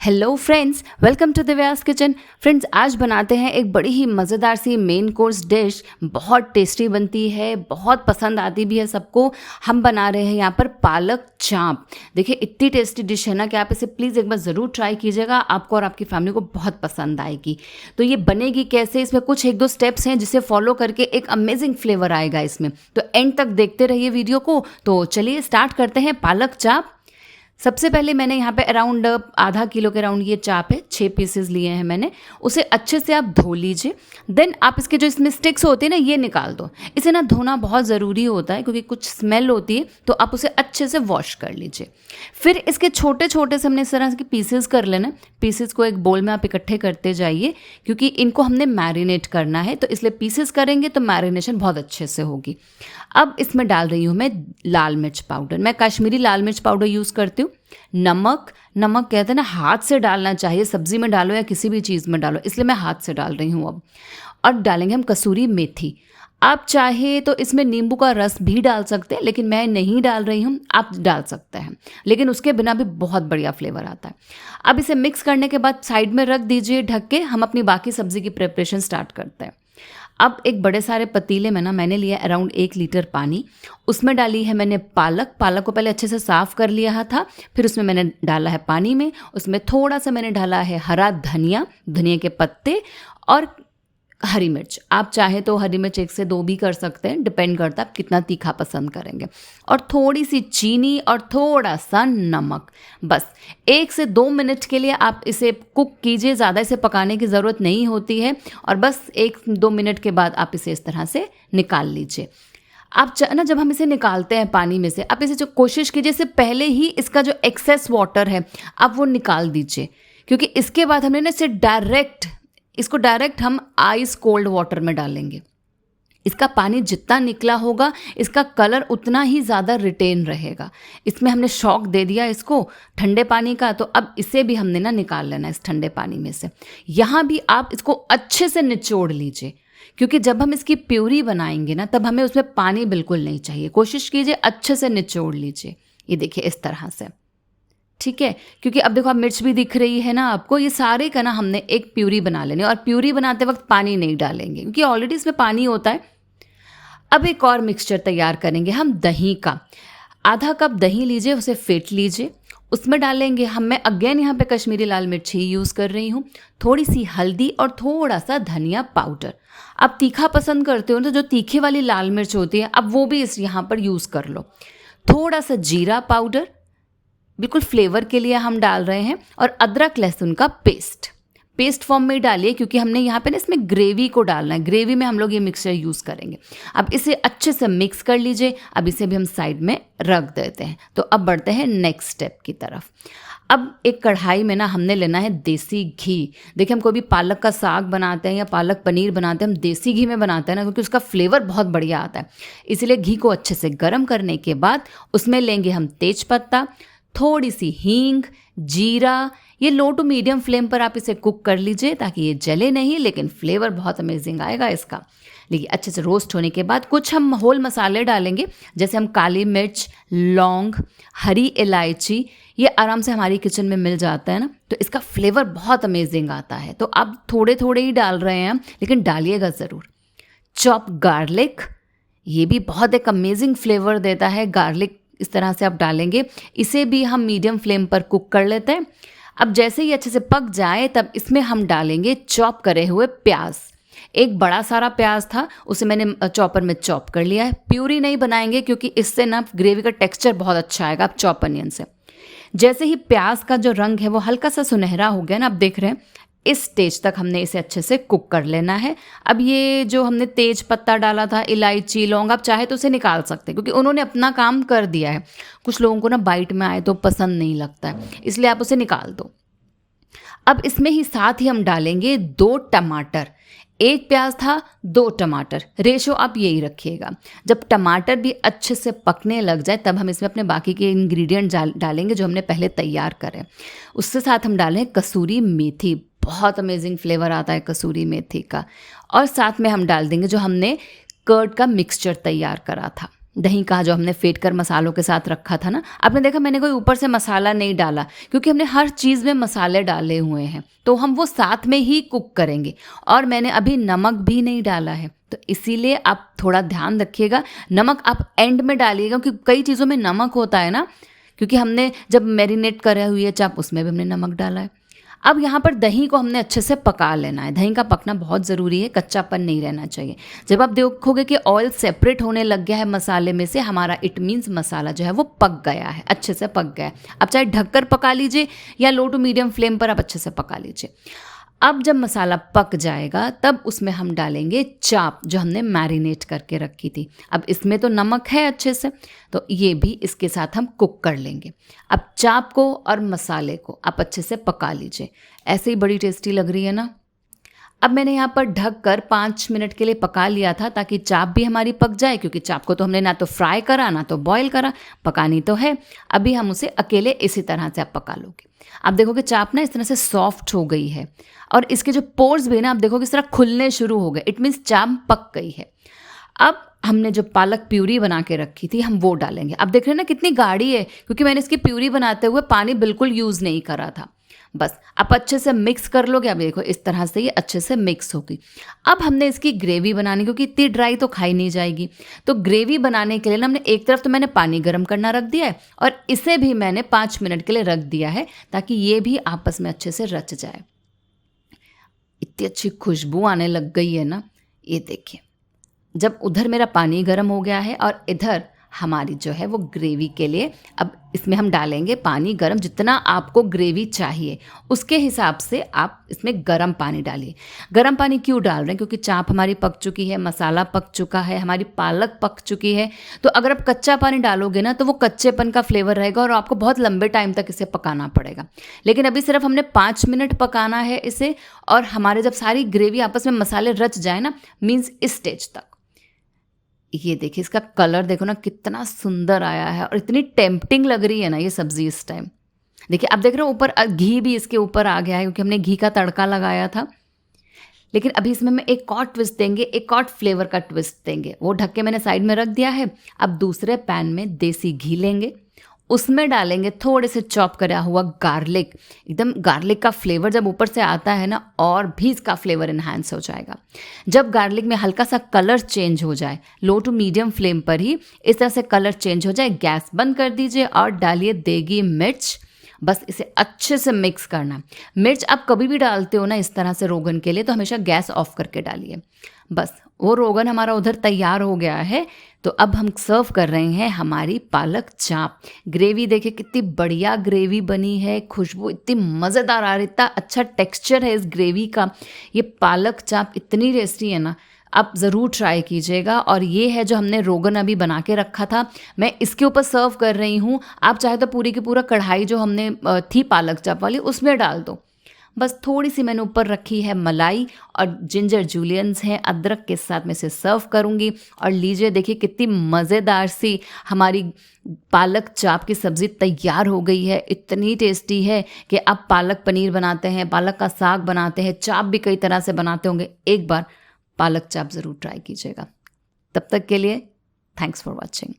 Hello friends, welcome to Divya's kitchen. Friends, आज बनाते हैं एक बड़ी ही मज़ेदार सी मेन कोर्स डिश। बहुत टेस्टी बनती है, बहुत पसंद आती भी है सबको। हम बना रहे हैं यहाँ पर पालक चाप। देखिए, इतनी टेस्टी डिश है ना कि आप इसे प्लीज़ एक बार ज़रूर ट्राई कीजिएगा। आपको और आपकी फैमिली को बहुत पसंद आएगी। तो ये बनेगी कैसे, इसमें कुछ एक दो स्टेप्स हैं जिसे फॉलो करके एक अमेजिंग फ्लेवर आएगा इसमें। तो एंड तक देखते रहिए वीडियो को। तो चलिए स्टार्ट करते हैं पालक चाप। सबसे पहले मैंने यहाँ पे अराउंड आधा किलो के अराउंड ये चाप है, 6 पीसेस लिए हैं मैंने। उसे अच्छे से आप धो लीजिए। देन आप इसके जो इसमें स्टिक्स होते हैं ना, ये निकाल दो। इसे ना धोना बहुत ज़रूरी होता है क्योंकि कुछ स्मेल होती है, तो आप उसे अच्छे से वॉश कर लीजिए। फिर इसके छोटे छोटे से हमने इस तरह के पीसेस कर लेना। पीसेस को एक बोल में आप इकट्ठे करते जाइए क्योंकि इनको हमने मैरिनेट करना है, तो इसलिए पीसेस करेंगे तो मैरिनेशन बहुत अच्छे से होगी। अब इसमें डाल रही हूँ मैं लाल मिर्च पाउडर। मैं कश्मीरी लाल मिर्च पाउडर यूज़ करती हूँ। नमक कहते हैं ना, हाथ से डालना चाहिए। सब्जी में डालो या किसी भी चीज़ में डालो, इसलिए मैं हाथ से डाल रही हूँ अब। और डालेंगे हम कसूरी मेथी। आप चाहे तो इसमें नींबू का रस भी डाल सकते हैं, लेकिन मैं नहीं डाल रही हूँ। आप डाल सकते हैं, लेकिन उसके बिना भी बहुत बढ़िया फ्लेवर आता है। अब इसे मिक्स करने के बाद साइड में रख दीजिए ढक के। हम अपनी बाकी सब्जी की प्रिपरेशन स्टार्ट करते हैं। अब एक बड़े सारे पतीले में ना मैंने लिया अराउंड 1 लीटर पानी। उसमें डाली है मैंने पालक को पहले अच्छे से साफ़ कर लिया था। फिर उसमें मैंने डाला है पानी में। उसमें थोड़ा सा मैंने डाला है हरा धनिया के पत्ते और हरी मिर्च। आप चाहे तो हरी मिर्च 1 से 2 भी कर सकते हैं, डिपेंड करता है आप कितना तीखा पसंद करेंगे। और थोड़ी सी चीनी और थोड़ा सा नमक। बस 1 से 2 मिनट के लिए आप इसे कुक कीजिए। ज़्यादा इसे पकाने की ज़रूरत नहीं होती है। और बस 1-2 मिनट के बाद आप इसे इस तरह से निकाल लीजिए। आप ना जब हम इसे निकालते हैं पानी में से, आप इसे जो कोशिश कीजिए इससे पहले ही इसका जो एक्सेस वाटर है आप वो निकाल दीजिए, क्योंकि इसके बाद हमने ना इसको डायरेक्ट हम आइस कोल्ड वाटर में डालेंगे। इसका पानी जितना निकला होगा, इसका कलर उतना ही ज़्यादा रिटेन रहेगा। इसमें हमने शॉक दे दिया इसको ठंडे पानी का, तो अब इसे भी हमने ना निकाल लेना इस ठंडे पानी में से। यहाँ भी आप इसको अच्छे से निचोड़ लीजिए, क्योंकि जब हम इसकी प्यूरी बनाएंगे ना, तब हमें उसमें पानी बिल्कुल नहीं चाहिए। कोशिश कीजिए अच्छे से निचोड़ लीजिए। ये देखिए इस तरह से, ठीक है। क्योंकि अब देखो, आप मिर्च भी दिख रही है ना आपको। ये सारे का ना हमने एक प्यूरी बना लेनी, और प्यूरी बनाते वक्त पानी नहीं डालेंगे क्योंकि ऑलरेडी इसमें पानी होता है। अब एक और मिक्सचर तैयार करेंगे हम दही का। आधा कप दही लीजिए, उसे फेंट लीजिए। उसमें डालेंगे मैं अगेन यहाँ पे कश्मीरी लाल मिर्च ही यूज़ कर रही हूँ। थोड़ी सी हल्दी और थोड़ा सा धनिया पाउडर। आप तीखा पसंद करते हो तो जो तीखे वाली लाल मिर्च होती है, अब वो भी इस यहाँ पर यूज़ कर लो। थोड़ा सा जीरा पाउडर, बिल्कुल फ्लेवर के लिए हम डाल रहे हैं। और अदरक लहसुन का पेस्ट फॉर्म में डालिए, क्योंकि हमने यहाँ पे ना इसमें ग्रेवी को डालना है। ग्रेवी में हम लोग ये मिक्सचर यूज़ करेंगे। अब इसे अच्छे से मिक्स कर लीजिए। अब इसे भी हम साइड में रख देते हैं। तो अब बढ़ते हैं नेक्स्ट स्टेप की तरफ। अब एक कढ़ाई में ना हमने लेना है देसी घी। देखिए, हम कोई भी पालक का साग बनाते हैं या पालक पनीर बनाते हैं, हम देसी घी में बनाते हैं ना, क्योंकि उसका फ्लेवर बहुत बढ़िया आता है। इसलिए घी को अच्छे से गर्म करने के बाद उसमें लेंगे हम तेज पत्ता, थोड़ी सी हींग, जीरा। ये लो टू मीडियम फ्लेम पर आप इसे कुक कर लीजिए ताकि ये जले नहीं, लेकिन फ्लेवर बहुत अमेजिंग आएगा इसका। देखिए, अच्छे से रोस्ट होने के बाद कुछ हम होल मसाले डालेंगे, जैसे हम काली मिर्च, लौंग, हरी इलायची। ये आराम से हमारी किचन में मिल जाता है ना, तो इसका फ्लेवर बहुत अमेजिंग आता है। तो आप थोड़े थोड़े ही डाल रहे हैं, लेकिन डालिएगा ज़रूर। चॉप गार्लिक, ये भी बहुत एक अमेजिंग फ्लेवर देता है। गार्लिक इस तरह से आप डालेंगे। इसे भी हम मीडियम फ्लेम पर कुक कर लेते हैं। अब जैसे ही अच्छे से पक जाए, तब इसमें हम डालेंगे चॉप करे हुए प्याज। एक बड़ा सारा प्याज था, उसे मैंने चॉपर में चॉप कर लिया है। प्यूरी नहीं बनाएंगे क्योंकि इससे ना ग्रेवी का टेक्सचर बहुत अच्छा आएगा आप चॉप अनियन से। जैसे ही प्याज का जो रंग है वो हल्का सा सुनहरा हो गया ना, आप देख रहे हैं, इस स्टेज तक हमने इसे अच्छे से कुक कर लेना है। अब ये जो हमने तेज पत्ता डाला था, इलायची, लौंग, आप चाहे तो उसे निकाल सकते हैं क्योंकि उन्होंने अपना काम कर दिया है। कुछ लोगों को ना बाइट में आए तो पसंद नहीं लगता है, इसलिए आप उसे निकाल दो। अब इसमें ही साथ ही हम डालेंगे 2 टमाटर। 1 प्याज था, 2 टमाटर, रेशो आप यही रखिएगा। जब टमाटर भी अच्छे से पकने लग जाए, तब हम इसमें अपने बाकी के इंग्रेडिएंट डालेंगे जो हमने पहले तैयार करें। उसके साथ हम डालें कसूरी मेथी। बहुत अमेजिंग फ्लेवर आता है कसूरी मेथी का। और साथ में हम डाल देंगे जो हमने कर्ड का मिक्सचर तैयार करा था, दही का जो हमने फेंट कर मसालों के साथ रखा था ना, आपने देखा मैंने कोई ऊपर से मसाला नहीं डाला, क्योंकि हमने हर चीज़ में मसाले डाले हुए हैं, तो हम वो साथ में ही कुक करेंगे। और मैंने अभी नमक भी नहीं डाला है, तो इसीलिए आप थोड़ा ध्यान रखिएगा, नमक आप एंड में डालिएगा, क्योंकि कई चीज़ों में नमक होता है ना, क्योंकि हमने जब मैरिनेट करा हुई है चाप उसमें भी हमने नमक डाला है। अब यहाँ पर दही को हमने अच्छे से पका लेना है। दही का पकना बहुत ज़रूरी है, कच्चापन नहीं रहना चाहिए। जब आप देखोगे कि ऑयल सेपरेट होने लग गया है मसाले में से, हमारा इट मीन्स मसाला जो है वो पक गया है, अच्छे से पक गया है। अब चाहे ढककर पका लीजिए या लो टू मीडियम फ्लेम पर आप अच्छे से पका लीजिए। अब जब मसाला पक जाएगा तब उसमें हम डालेंगे चाप जो हमने मैरिनेट करके रखी थी। अब इसमें तो नमक है अच्छे से, तो ये भी इसके साथ हम कुक कर लेंगे। अब चाप को और मसाले को आप अच्छे से पका लीजिए। ऐसे ही बड़ी टेस्टी लग रही है ना। अब मैंने यहाँ पर ढक कर 5 मिनट के लिए पका लिया था, ताकि चाप भी हमारी पक जाए, क्योंकि चाप को तो हमने ना तो फ्राई करा ना तो बॉईल करा, पकानी तो है। अभी हम उसे अकेले इसी तरह से आप पका लोगे। आप देखोगे चाप ना इस तरह से सॉफ्ट हो गई है, और इसके जो पोर्स भी ना आप देखोगे इस तरह खुलने शुरू हो गए, इट मीन्स चाप पक गई है। अब हमने जो पालक प्यूरी बना के रखी थी हम वो डालेंगे। अब देख रहे हैं ना कितनी गाढ़ी है, क्योंकि मैंने इसकी प्यूरी बनाते हुए पानी बिल्कुल यूज़ नहीं करा था। बस आप अच्छे से मिक्स कर लोगे। अब देखो इस तरह से ये अच्छे से मिक्स होगी। अब हमने इसकी ग्रेवी बनानी, क्योंकि इतनी ड्राई तो खाई नहीं जाएगी, तो ग्रेवी बनाने के लिए ना हमने एक तरफ तो मैंने पानी गर्म करना रख दिया है, और इसे भी मैंने 5 मिनट के लिए रख दिया है, ताकि ये भी आपस में अच्छे से रच जाए। इतनी अच्छी खुशबू आने लग गई है ना, ये देखिए। जब उधर मेरा पानी गर्म हो गया है और इधर हमारी जो है वो ग्रेवी के लिए, अब इसमें हम डालेंगे पानी गरम। जितना आपको ग्रेवी चाहिए उसके हिसाब से आप इसमें गरम पानी डालिए। गरम पानी क्यों डाल रहे हैं? क्योंकि चाप हमारी पक चुकी है, मसाला पक चुका है, हमारी पालक पक चुकी है। तो अगर आप कच्चा पानी डालोगे ना तो वो कच्चेपन का फ्लेवर रहेगा और आपको बहुत लंबे टाइम तक इसे पकाना पड़ेगा। लेकिन अभी सिर्फ हमने 5 मिनट पकाना है इसे, और हमारे जब सारी ग्रेवी आपस में मसाले रच जाए ना, मीन्स इस स्टेज तक। ये देखिए इसका कलर देखो ना कितना सुंदर आया है, और इतनी टेम्पटिंग लग रही है ना ये सब्ज़ी इस टाइम। देखिए आप देख रहे हो ऊपर घी भी इसके ऊपर आ गया है, क्योंकि हमने घी का तड़का लगाया था। लेकिन अभी इसमें मैं एक और ट्विस्ट देंगे, एक और फ्लेवर का ट्विस्ट देंगे। वो ढक के मैंने साइड में रख दिया है। अब दूसरे पैन में देसी घी लेंगे, उसमें डालेंगे थोड़े से चॉप करा हुआ गार्लिक। एकदम गार्लिक का फ्लेवर जब ऊपर से आता है ना, और भी इसका फ्लेवर इन्हांस हो जाएगा। जब गार्लिक में हल्का सा कलर चेंज हो जाए, लो टू मीडियम फ्लेम पर ही इस तरह से कलर चेंज हो जाए, गैस बंद कर दीजिए और डालिए देगी मिर्च। बस इसे अच्छे से मिक्स करना। मिर्च आप कभी भी डालते हो ना इस तरह से रोगन के लिए, तो हमेशा गैस ऑफ करके डालिए। बस वो रोगन हमारा उधर तैयार हो गया है। तो अब हम सर्व कर रहे हैं हमारी पालक चाप। ग्रेवी देखिए कितनी बढ़िया ग्रेवी बनी है, खुशबू इतनी मज़ेदार आ रही, इतना अच्छा टेक्सचर है इस ग्रेवी का। ये पालक चाप इतनी टेस्टी है ना, आप ज़रूर ट्राई कीजिएगा। और ये है जो हमने रोगन अभी बना के रखा था, मैं इसके ऊपर सर्व कर रही हूँ। आप चाहे तो पूरी की पूरा कढ़ाई जो हमने थी पालक चाप वाली उसमें डाल दो। बस थोड़ी सी मैंने ऊपर रखी है मलाई, और जिंजर जूलियंस हैं अदरक के साथ मैं इसे सर्व करूँगी। और लीजिए देखिए कितनी मज़ेदार सी हमारी पालक चाप की सब्ज़ी तैयार हो गई है। इतनी टेस्टी है कि आप पालक पनीर बनाते हैं, पालक का साग बनाते हैं, चाप भी कई तरह से बनाते होंगे, एक बार पालक चाप ज़रूर ट्राई कीजिएगा। तब तक के लिए थैंक्स फॉर वॉचिंग।